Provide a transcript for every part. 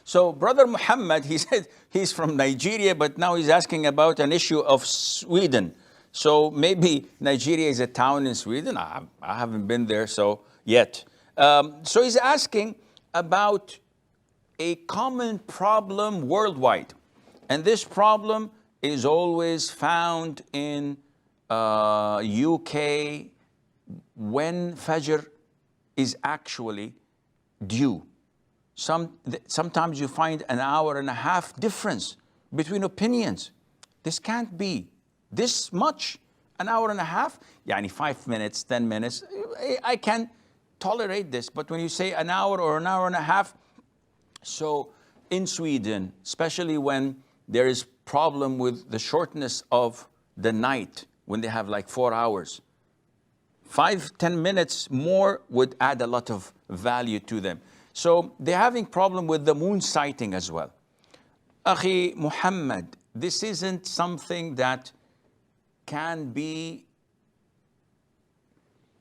So Brother Muhammad, he said he's from Nigeria, but now he's asking about an issue of Sweden. So maybe Nigeria is a town in Sweden. I haven't been there yet. So he's asking about a common problem worldwide. And this problem is always found in UK when Fajr is actually due. Sometimes you find an hour and a half difference between opinions. This can't be this much, an hour and a half. Yani 5 minutes, 10 minutes, I can tolerate this. But when you say an hour or an hour and a half, so in Sweden, especially when there is problem with the shortness of the night, when they have like 4 hours, 5-10 minutes more would add a lot of value to them. So they're having problem with the moon sighting as well. Akhi Muhammad, this isn't something that can be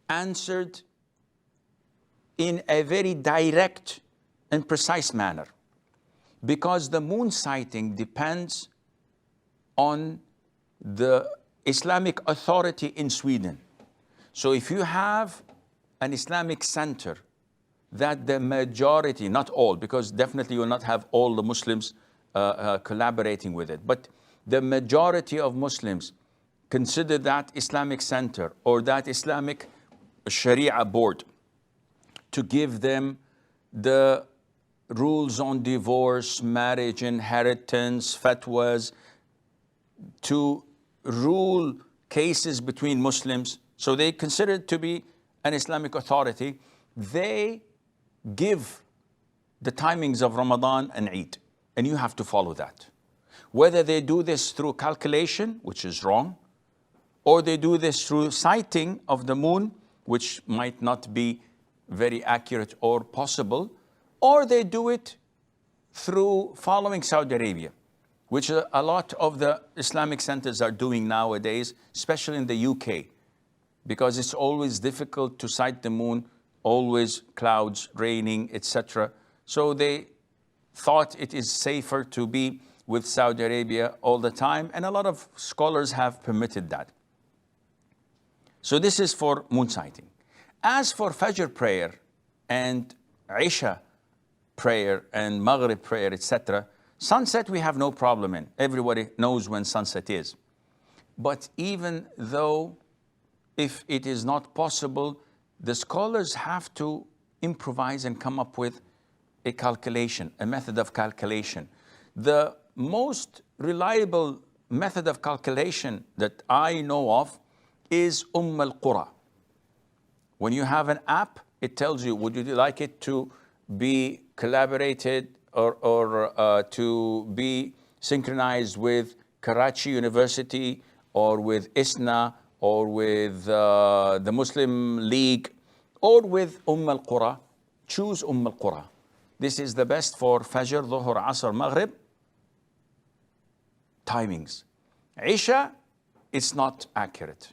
answered in a very direct and precise manner, because the moon sighting depends on the Islamic authority in Sweden. So if you have an Islamic center that the majority, not all, because definitely you will not have all the Muslims collaborating with it, but the majority of Muslims consider that Islamic center or that Islamic Sharia board to give them the rules on divorce, marriage, inheritance, fatwas, to rule cases between Muslims. So they consider it to be an Islamic authority. They give the timings of Ramadan and Eid, and you have to follow that. Whether they do this through calculation, which is wrong, or they do this through sighting of the moon, which might not be very accurate or possible, or they do it through following Saudi Arabia, which a lot of the Islamic centers are doing nowadays, especially in the UK, because it's always difficult to sight the moon, always clouds, raining, etc. So they thought it is safer to be with Saudi Arabia all the time, and a lot of scholars have permitted that. So this is for moon sighting. As for Fajr prayer and Isha prayer and Maghrib prayer, etc., sunset we have no problem in. Everybody knows when sunset is. But even though if it is not possible, the scholars have to improvise and come up with a calculation, a method of calculation. The most reliable method of calculation that I know of is al-Qura. When you have an app, it tells you, would you like it to be collaborated or to be synchronized with Karachi University or with ISNA or with the Muslim League or with al-Qura? Choose al-Qura. This is the best for Fajr, Dhuhr, Asr, Maghrib timings. Isha, it's not accurate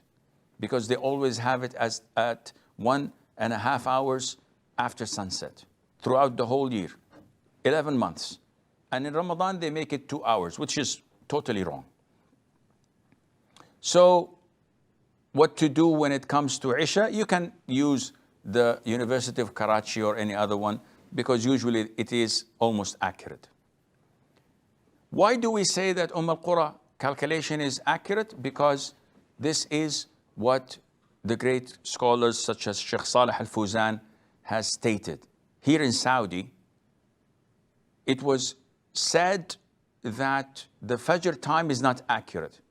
because they always have it as at 1.5 hours after sunset throughout the whole year, 11 months. And in Ramadan, they make it 2 hours, which is totally wrong. So what to do when it comes to Isha? You can use the University of Karachi or any other one because usually it is almost accurate. Why do we say that al-Qura calculation is accurate? Because this is what the great scholars such as Sheikh Salih Al-Fawzan has stated. Here in Saudi, it was said that the Fajr time is not accurate.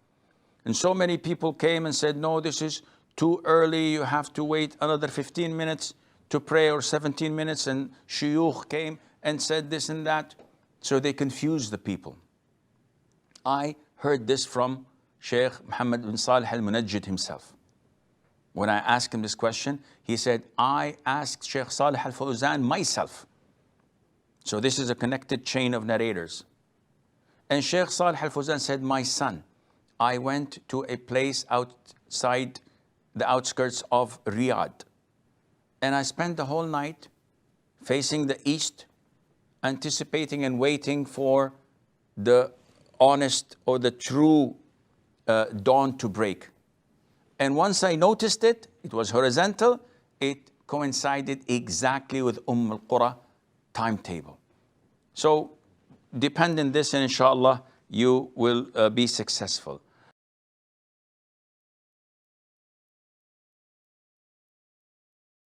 And so many people came and said, no, this is too early, you have to wait another 15 minutes to pray or 17 minutes, and shuyukh came and said this and that. So they confused the people. I heard this from Sheikh Muhammad bin Salih al-Munajjid himself. When I asked him this question, he said, I asked Sheikh Salih al-Fawzan myself. So this is a connected chain of narrators. And Sheikh Salih al-Fawzan said, my son, I went to a place outside the outskirts of Riyadh. And I spent the whole night facing the east. anticipating and waiting for the honest or the true dawn to break. And once I noticed it, it was horizontal, it coincided exactly with al-Qura timetable. So depend on this, and inshallah you will be successful.